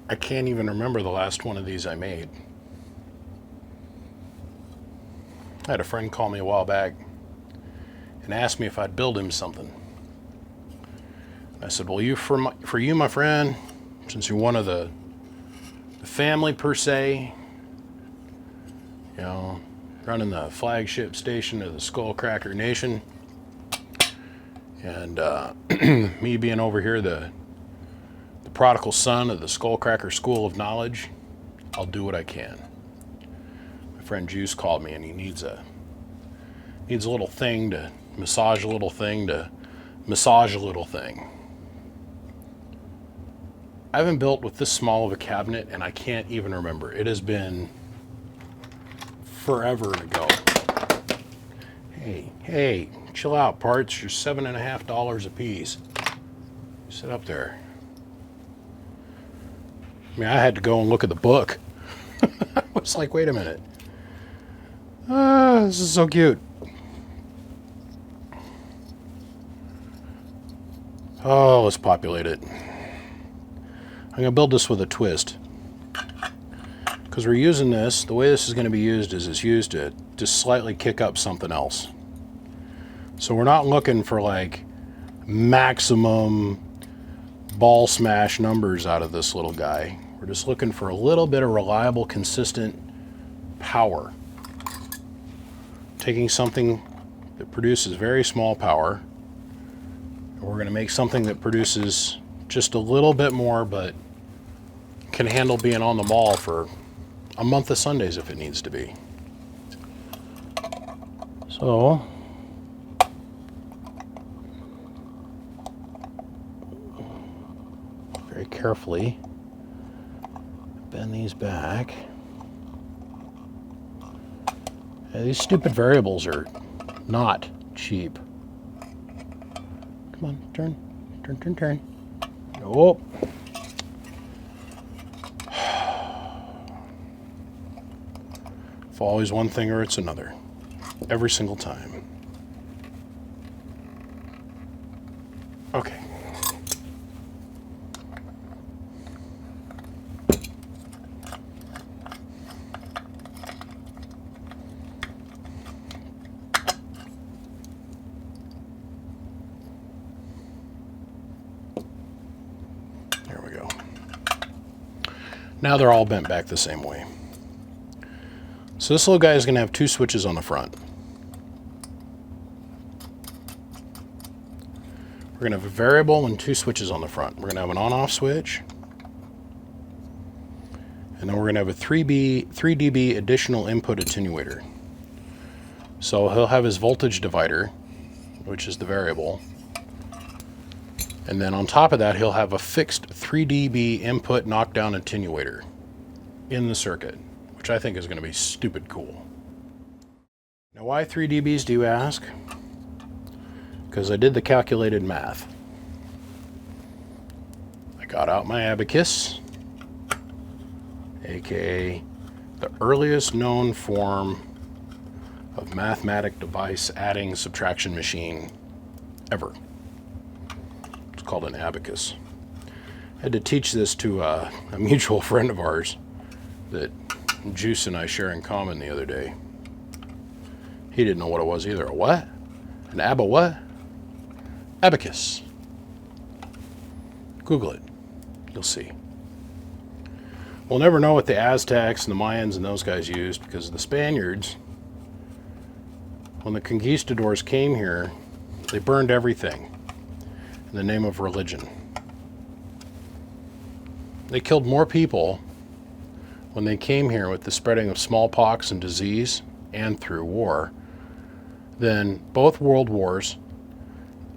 I can't even remember the last one of these I made. I had a friend call me a while back and asked me if I'd build him something. I said, well, for you, my friend, since you're one of the family per se, you know, running the flagship station of the Skullcracker Nation, and me being over here the prodigal son of the Skullcracker School of Knowledge, I'll do what I can. My friend Juice called me and he needs a little thing to massage a little thing to massage a little thing. I haven't built with this small of a cabinet and I can't even remember. It has been forever ago. Hey, chill out, parts. You're $7.50 a piece. Sit up there. I mean, I had to go and look at the book. I was like, wait a minute. This is so cute. Oh, let's populate it. I'm going to build this with a twist. Because we're using this, the way this is going to be used is it's used to just slightly kick up something else. So we're not looking for like maximum ball smash numbers out of this little guy. We're just looking for a little bit of reliable, consistent power. Taking something that produces very small power, and we're going to make something that produces just a little bit more, but can handle being on the mall for a month of Sundays if it needs to be. So, very carefully bend these back. Yeah, these stupid variables are not cheap. Come on, turn. Oh. It's always one thing or it's another. Every single time. Okay. There we go. Now they're all bent back the same way. So this little guy is going to have two switches on the front. We're going to have a variable and two switches on the front. We're going to have an on-off switch. And then we're going to have a 3 dB additional input attenuator. So he'll have his voltage divider, which is the variable. And then on top of that, he'll have a fixed 3 dB input knockdown attenuator in the circuit, which I think is going to be stupid cool. Now, why 3 dBs, do you ask? Because I did the calculated math. I got out my abacus, aka the earliest known form of mathematic device adding subtraction machine ever. It's called an abacus. I had to teach this to a mutual friend of ours that Juice and I share in common the other day. He didn't know what it was either. A what? An what? Abacus. Google it. You'll see. We'll never know what the Aztecs and the Mayans and those guys used, because the Spaniards, when the conquistadors came here, they burned everything in the name of religion. They killed more people when they came here with the spreading of smallpox and disease and through war than both world wars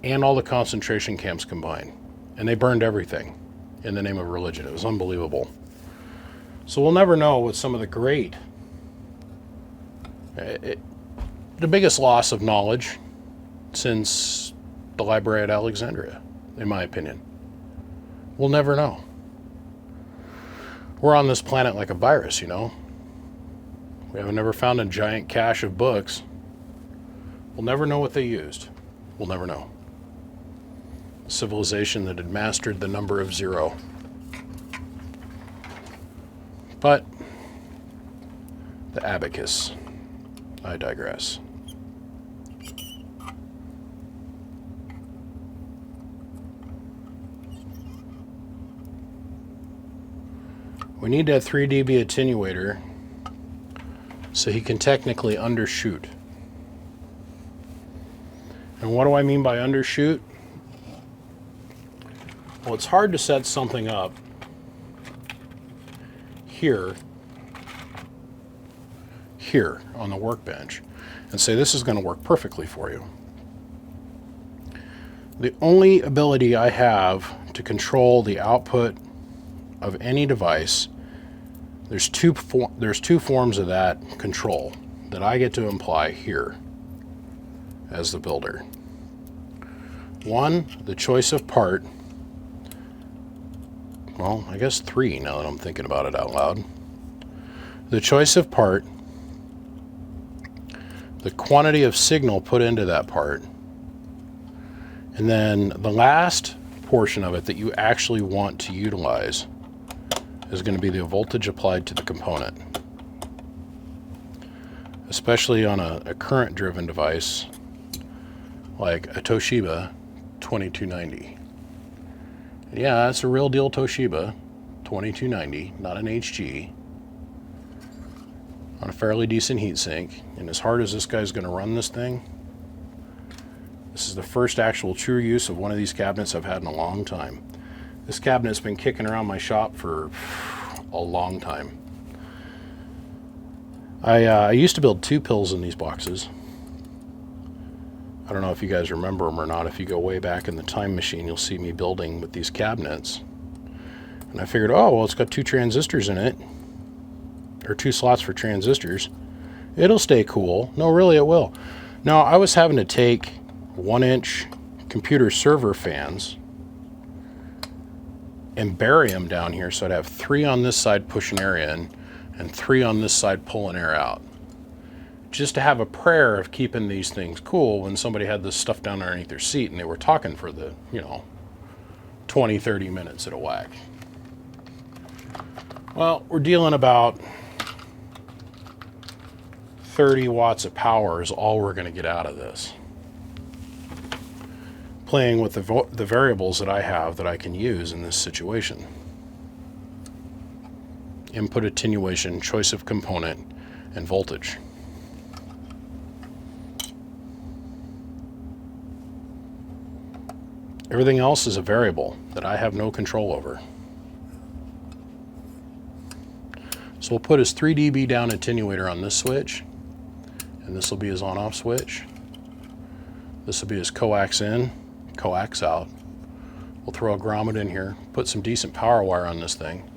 and all the concentration camps combined. And they burned everything in the name of religion. It was unbelievable. So we'll never know what some of the great, the biggest loss of knowledge since the library at Alexandria, in my opinion. We'll never know. We're on this planet like a virus, you know. We haven't never found a giant cache of books. We'll never know what they used. We'll never know. A civilization that had mastered the number of zero. But the abacus, I digress. We need that 3 dB attenuator so he can technically undershoot. And what do I mean by undershoot? Well, it's hard to set something up here on the workbench and say this is going to work perfectly for you. The only ability I have to control the output of any device, there's two forms of that control that I get to imply here as the builder. One, the choice of part. Well, I guess three now that I'm thinking about it out loud. The choice of part, the quantity of signal put into that part, and then the last portion of it that you actually want to utilize is going to be the voltage applied to the component. Especially on a current driven device like a Toshiba 2290. Yeah, that's a real deal Toshiba 2290, not an HG. On a fairly decent heatsink. And as hard as this guy's going to run this thing, this is the first actual true use of one of these cabinets I've had in a long time. This cabinet's been kicking around my shop for a long time. I used to build 2 pills in these boxes. I don't know if you guys remember them or not. If you go way back in the time machine, you'll see me building with these cabinets. And I figured, oh, well, it's got 2 transistors in it, or 2 slots for transistors. It'll stay cool. No, really, it will. No, I was having to take 1-inch computer server fans and bury them down here, so I'd have 3 on this side pushing air in and 3 on this side pulling air out, just to have a prayer of keeping these things cool when somebody had this stuff down underneath their seat and they were talking for the 20-30 minutes at a whack. Well, we're dealing about 30 watts of power is all we're going to get out of this. Playing with the variables that I have that I can use in this situation. Input attenuation, choice of component, and voltage. Everything else is a variable that I have no control over. So we'll put his 3 dB down attenuator on this switch, and this will be his on-off switch. This will be his coax in, coax out. We'll throw a grommet in here, put some decent power wire on this thing.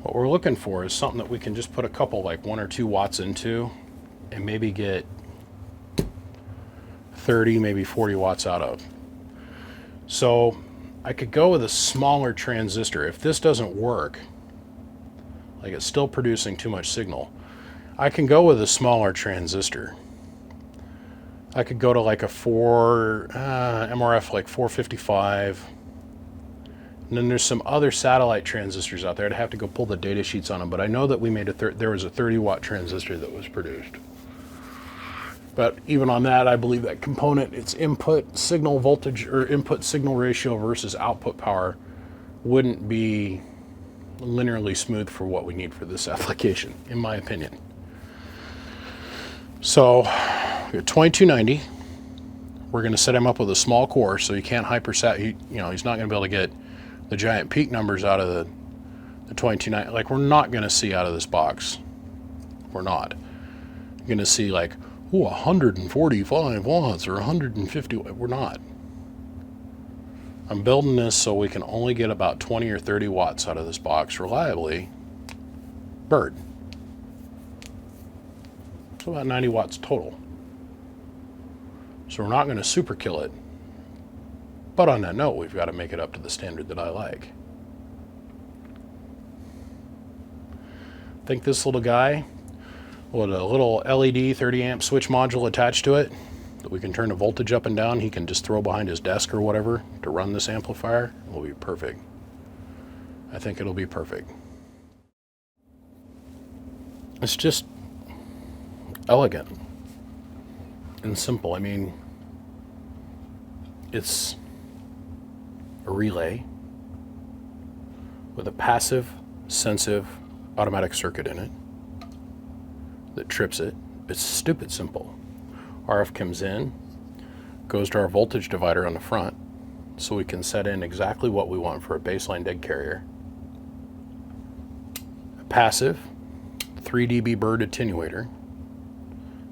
What we're looking for is something that we can just put a couple, like 1 or 2 watts into, and maybe get 30, maybe 40 watts out of. So I could go with a smaller transistor. If this doesn't work, like it's still producing too much signal, I can go with a smaller transistor. I could go to like a MRF like 455. And then there's some other satellite transistors out there. I'd have to go pull the data sheets on them, but I know that we made there was a 30 watt transistor that was produced. But even on that, I believe that component, its input signal voltage or input signal ratio versus output power wouldn't be linearly smooth for what we need for this application, in my opinion. So we got 2290. We're going to set him up with a small core so he can't hypersat. He's not going to be able to get the giant peak numbers out of the 2290. Like, we're not going to see out of this box. We're not. You're going to see like, 145 watts or 150. We're not. I'm building this so we can only get about 20 or 30 watts out of this box reliably. Bird. So about 90 watts total. So we're not going to super kill it. But on that note, we've got to make it up to the standard that I like. I think this little guy with a little LED 30 amp switch module attached to it that we can turn the voltage up and down. He can just throw behind his desk or whatever to run this amplifier. It will be perfect. I think it'll be perfect. It's just elegant and simple. I mean, it's a relay with a passive, sensitive, automatic circuit in it that trips it. It's stupid simple. RF comes in, goes to our voltage divider on the front, so we can set in exactly what we want for a baseline dead carrier. A passive 3 dB bird attenuator,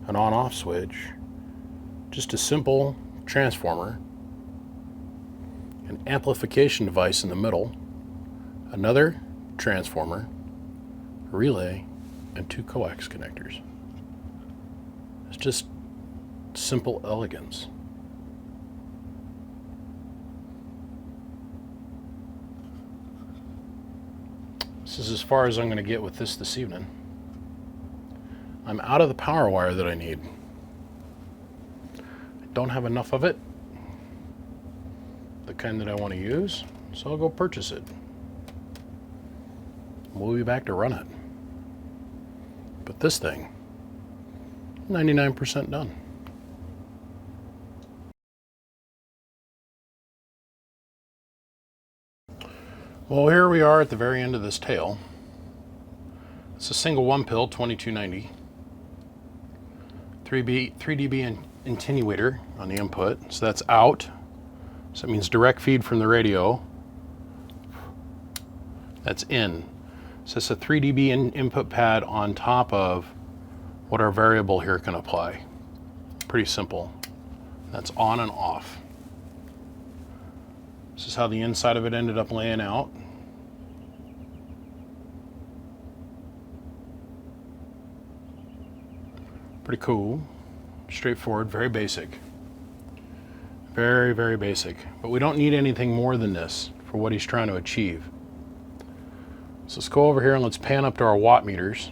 an on-off switch, just a simple transformer, an amplification device in the middle, another transformer, a relay, and 2 coax connectors. It's just simple elegance. This is as far as I'm going to get with this evening. I'm out of the power wire that I need. I don't have enough of it, the kind that I want to use, so I'll go purchase it. We'll be back to run it. But this thing, 99% done. Well, here we are at the very end of this tail. It's a single 1-pill, $22.90. 3 dB attenuator on the input, so that's out. So that means direct feed from the radio. That's in. So it's a 3 dB input pad on top of what our variable here can apply. Pretty simple. That's on and off. This is how the inside of it ended up laying out. Pretty cool, straightforward, very basic. Very, very basic. But we don't need anything more than this for what he's trying to achieve. So let's go over here and let's pan up to our watt meters.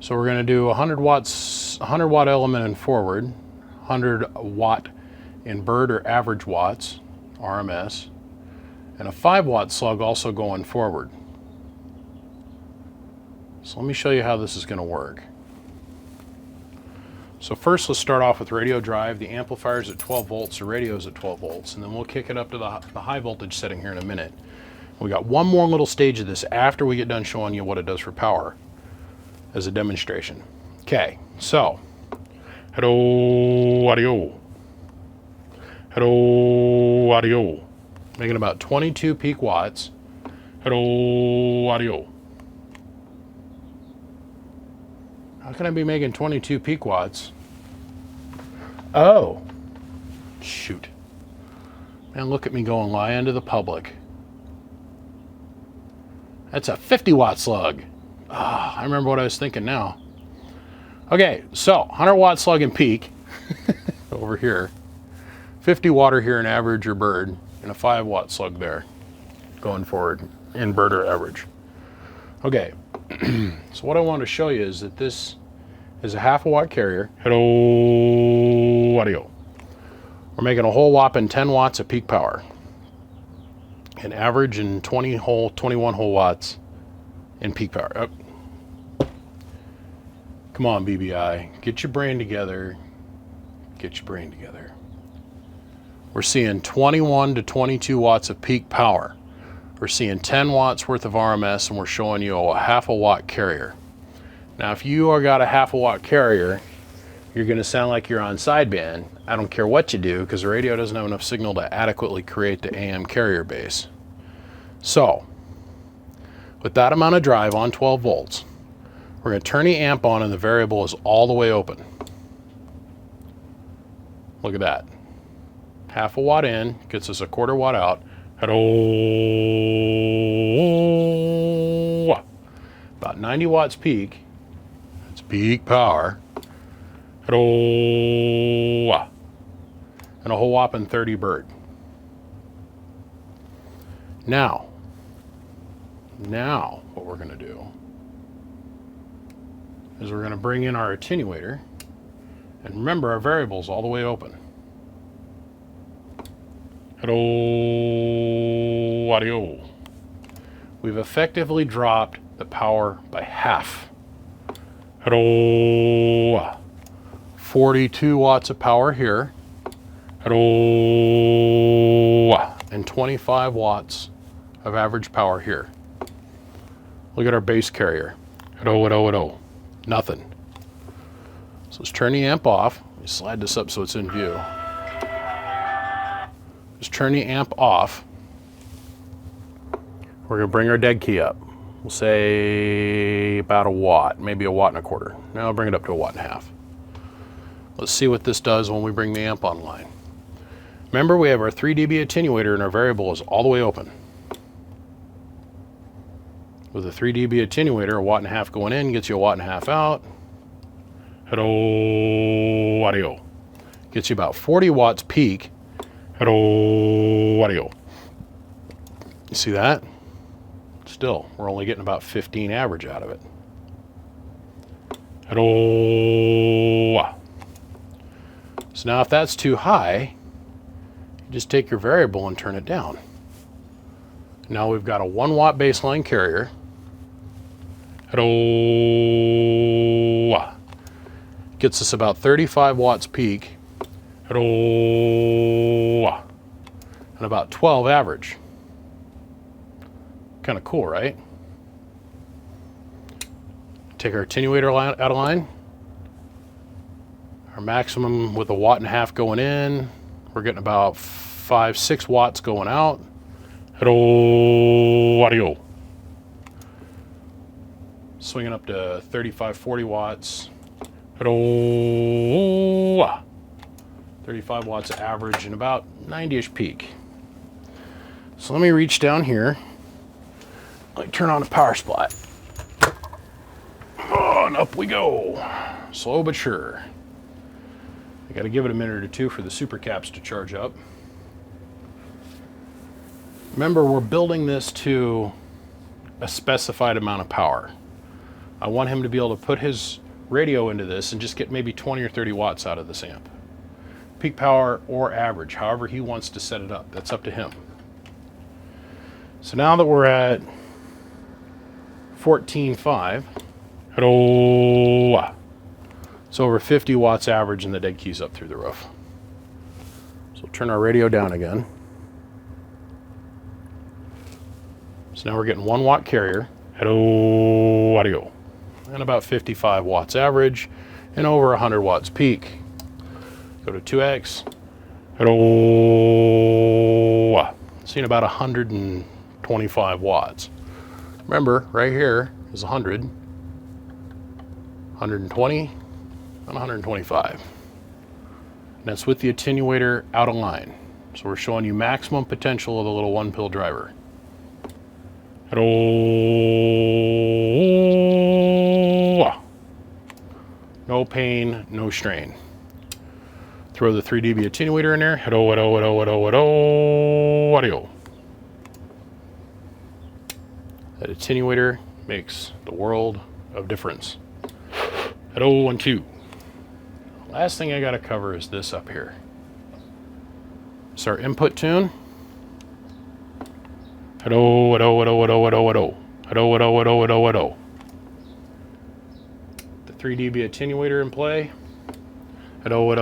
So we're going to do 100 watt element in forward, 100 watt in bird or average watts, RMS, and a 5 watt slug also going forward. So let me show you how this is going to work. So first let's start off with radio drive. The amplifier's at 12 volts, the radio's at 12 volts, and then we'll kick it up to the high voltage setting here in a minute. We got one more little stage of this after we get done showing you what it does for power as a demonstration. Okay, so, hello, audio. Hello, audio. Making about 22 peak watts. Hello, audio. How can I be making 22 peak watts? Oh, shoot. Man, look at me going lying to the public. That's a 50 watt slug. Ah, I remember what I was thinking now. Okay, so 100 watt slug in peak over here. 50 watt here in average or bird, and a 5 watt slug there going forward in bird or average. Okay, so what I want to show you is that this is a 1/2 watt carrier. Hello, audio. We're making a whole whopping 10 watts of peak power. An average and 21 whole watts in peak power. Oh. Come on, BBI, get your brain together. Get your brain together. We're seeing 21 to 22 watts of peak power. We're seeing 10 watts worth of RMS, and we're showing you a 1/2 watt carrier. Now, if you are got a 1/2 watt carrier, you're going to sound like you're on sideband. I don't care what you do, because the radio doesn't have enough signal to adequately create the AM carrier base. So, with that amount of drive on 12 volts, we're going to turn the amp on and the variable is all the way open. Look at that. 1/2 watt in, gets us a 1/4 watt out. Hello. About 90 watts peak. That's peak power. Hello. And a whole whopping 30 bird. Now what we're going to do is we're going to bring in our attenuator And remember, our variable's all the way open. Hello, audio. We've effectively dropped the power by half. Hello. 42 watts of power here. Hello. And 25 watts of average power here. Look at our base carrier. Hello. Nothing. So let's turn the amp off. Let me slide this up so it's in view. Just turn the amp off. We're going to bring our dead key up. We'll say about a watt, maybe a watt and a quarter. Now I'll bring it up to a watt and a half. Let's see what this does when we bring the amp online. Remember, we have our 3 dB attenuator and our variable is all the way open. With a 3 dB attenuator, a watt and a half going in gets you a watt and a half out. Hello, audio. Gets you about 40 watts peak. Hello, audio. You see that? Still, we're only getting about 15 average out of it. Hello. So now if that's too high, you just take your variable and turn it down. Now we've got a 1 watt baseline carrier. Hello. Gets us about 35 watts peak. Hello. And about 12 average. Kind of cool, right? Take our attenuator out of line. Our maximum with a watt and a half going in. We're getting about 5-6 watts going out. Hello, audio. Swinging up to 35-40 watts. Hello. 35 watts average and about 90-ish peak. So let me reach down here. Let me turn on the power supply. Oh, and up we go. Slow but sure. I got to give it a minute or two for the super caps to charge up. Remember, we're building this to a specified amount of power. I want him to be able to put his radio into this and just get maybe 20 or 30 watts out of this amp. Peak power or average, however he wants to set it up. That's up to him. So now that we're at 14.5, hello, it's over 50 watts average and the dead key's up through the roof. So we'll turn our radio down again. So now we're getting 1 watt carrier, hello, audio, and about 55 watts average and over 100 watts peak. Go to 2X, hello, seeing about 125 watts. Remember, right here is 100, 120, and 125. And that's with the attenuator out of line. So we're showing you maximum potential of the little 1-pill driver. Hello. No pain, no strain. Throw the 3 dB attenuator in there. Hello, audio. That attenuator makes the world of difference. Hello, 1, 2. Last thing I got to cover is this up here. It's our input tune. Hello. The 3 dB attenuator in play. Hello.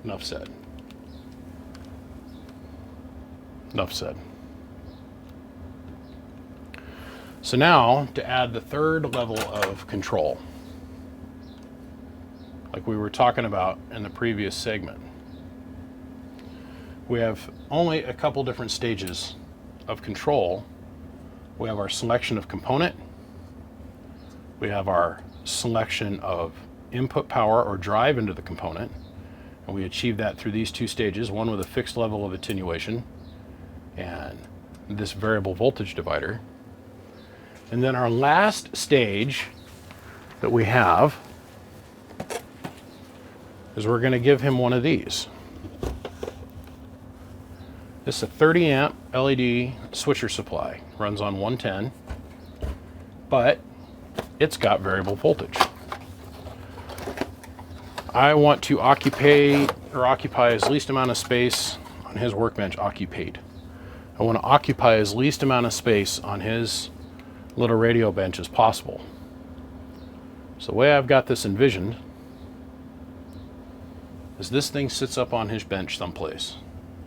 Enough said. Enough said. So now to add the third level of control, like we were talking about in the previous segment. We have only a couple different stages of control. We have our selection of component. We have our selection of input power or drive into the component. And we achieve that through these 2 stages, one with a fixed level of attenuation and this variable voltage divider. And then our last stage that we have is we're going to give him one of these. This is a 30 amp LED switcher supply, runs on 110, but it's got variable voltage. I want to occupy as least amount of space on his workbench. I want to occupy as least amount of space on his little radio bench as possible. So the way I've got this envisioned is this thing sits up on his bench someplace.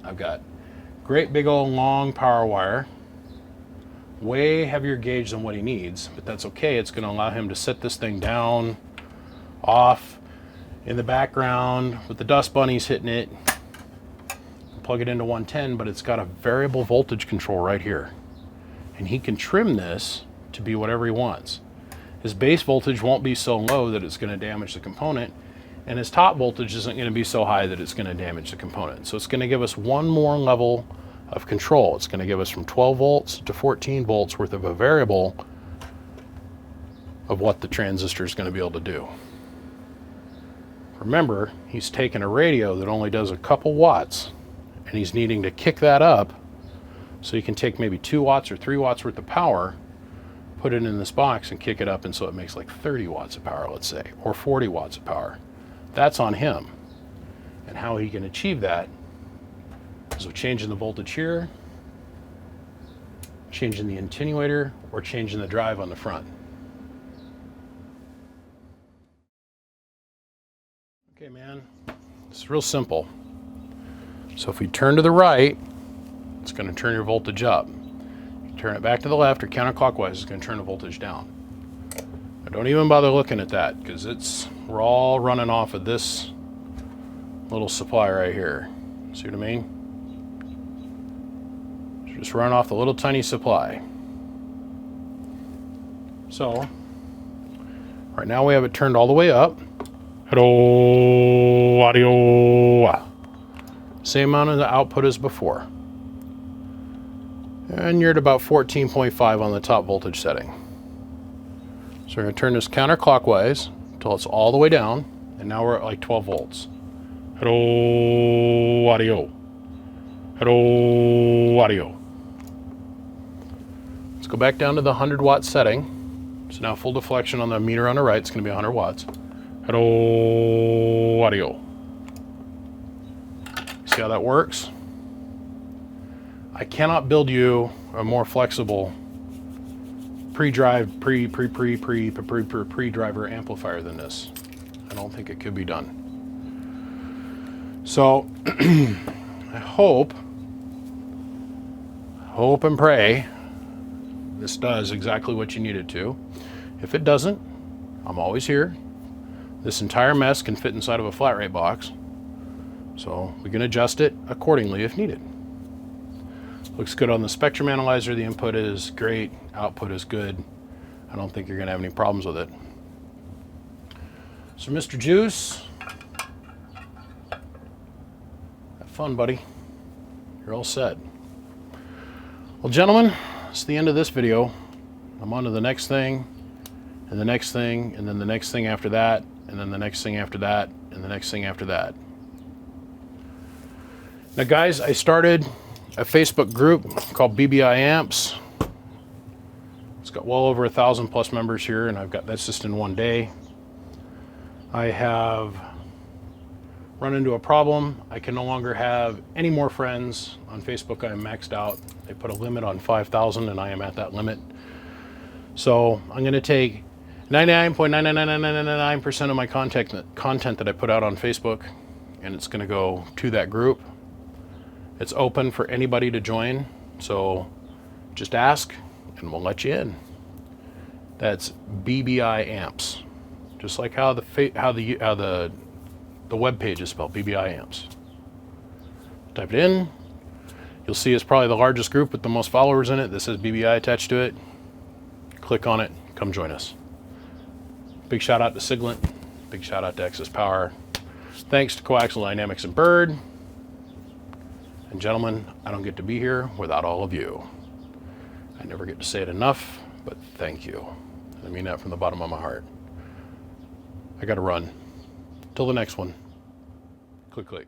I've got great big old long power wire, way heavier gauge than what he needs, but that's okay. It's going to allow him to set this thing down, off, in the background with the dust bunnies hitting it, plug it into 110, but it's got a variable voltage control right here. And he can trim this to be whatever he wants. His base voltage won't be so low that it's going to damage the component, and his top voltage isn't going to be so high that it's going to damage the component. So it's going to give us one more level of control. It's going to give us from 12 volts to 14 volts worth of a variable of what the transistor is going to be able to do. Remember, he's taken a radio that only does a couple watts, and he's needing to kick that up so you can take maybe 2 watts or 3 watts worth of power, put it in this box and kick it up, and so it makes like 30 watts of power, let's say, or 40 watts of power. That's on him. And how he can achieve that is with changing the voltage here, changing the attenuator, or changing the drive on the front. Okay, man, it's real simple. So if we turn to the right, it's going to turn your voltage up. You turn it back to the left or counterclockwise, it's going to turn the voltage down. Now, don't even bother looking at that, because we're all running off of this little supply right here. See what I mean? Just run off the little tiny supply. So right now we have it turned all the way up. Hello, audio. Same amount of the output as before. And you're at about 14.5 on the top voltage setting. So we're going to turn this counterclockwise until it's all the way down, and now we're at like 12 volts. Hello, audio. Hello, audio. Let's go back down to the 100 watt setting. So now full deflection on the meter on the right, it's going to be 100 watts. Hello, audio. See how that works? I cannot build you a more flexible pre-driver amplifier than this. I don't think it could be done. So I hope and pray this does exactly what you need it to. If it doesn't, I'm always here. This entire mess can fit inside of a flat rate box, so we can adjust it accordingly if needed. Looks good on the spectrum analyzer. The input is great, output is good. I don't think you're going to have any problems with it. So Mr. Juice, have fun, buddy. You're all set. Well, gentlemen, it's the end of this video. I'm on to the next thing, and the next thing, and then the next thing after that, and then the next thing after that, and the next thing after that. Now, guys, I started a Facebook group called BBI Amps. It's got well over 1,000 plus members here, and that's just in one day. I have run into a problem. I can no longer have any more friends on Facebook. I am maxed out. They put a limit on 5,000, and I am at that limit. So I'm going to take 99.99999% of my content that I put out on Facebook, and it's going to go to that group. It's open for anybody to join, so just ask and we'll let you in. That's BBI Amps, just like how the web page is spelled, BBI Amps. Type it in. You'll see it's probably the largest group with the most followers in it. This says BBI attached to it. Click on it. Come join us. Big shout out to Siglent. Big shout out to Excess Power. Thanks to Coaxial Dynamics and Bird. And gentlemen, I don't get to be here without all of you. I never get to say it enough, but thank you. I mean that from the bottom of my heart. I gotta run. Till the next one. Click, click.